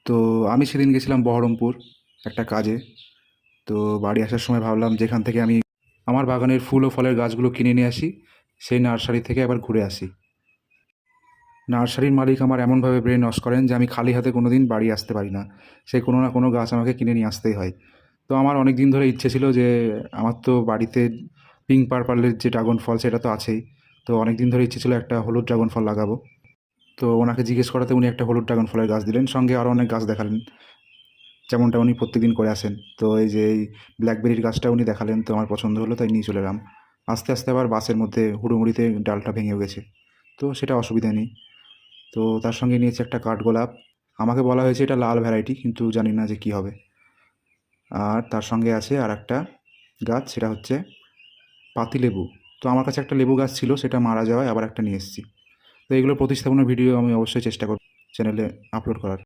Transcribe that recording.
তো আমি সেদিন গেছিলাম বহরমপুর একটা কাজে। তো বাড়ি আসার সময় ভাবলাম যেখান থেকে আমি আমার বাগানের ফুল ও ফলের গাছগুলো কিনে নিয়ে আসি, সেই নার্সারি থেকে একবার ঘুরে আসি। নার্সারির মালিক আমার এমনভাবে ব্রেন ওয়াশ করেন যে আমি খালি হাতে কোনো দিন বাড়ি আসতে পারি না। সে কোনো না কোনো গাছ আমাকে কিনে নিয়ে আসতেই হয়। তো আমার অনেক দিন ধরে ইচ্ছে ছিল যে আমার তো বাড়িতে পিঙ্ক পার্পলের যে ড্রাগন ফল সেটা তো আছেই। তো অনেক দিন ধরে ইচ্ছে ছিল একটা হলুদ ড্রাগন ফল লাগাবো। তো ওনাকে জিজ্ঞেস করাতে উনি একটা হলুদ ড্রাগন ফলের গাছ দিলেন, সঙ্গে আরও অনেক গাছ দেখালেন, যেমনটা উনি প্রত্যেকদিন করে আসেন। তো এই যে এই ব্ল্যাকবেরির গাছটা উনি দেখালেন, তো আমার পছন্দ হলো, তাই নিয়ে চলে এলাম। আস্তে আস্তে আবার বাসের মধ্যে হুড়োমুড়িতে ডালটা ভেঙেও গেছে, তো সেটা অসুবিধা নেই। তো তার সঙ্গে নিয়েছি একটা কাঠগোলাপ। আমাকে বলা হয়েছে এটা লাল ভ্যারাইটি, কিন্তু জানি না যে কী হবে। আর তার সঙ্গে আছে আর একটা গাছ, সেটা হচ্ছে পাতিলেবু। তো আমার কাছে একটা লেবু গাছ ছিল, সেটা মারা যাওয়ায় আবার একটা নিয়ে এসেছি। তো এগুলো প্রতিস্থাপনের ভিডিও আমি অবশ্যই চেষ্টা করব চ্যানেলে আপলোড করার।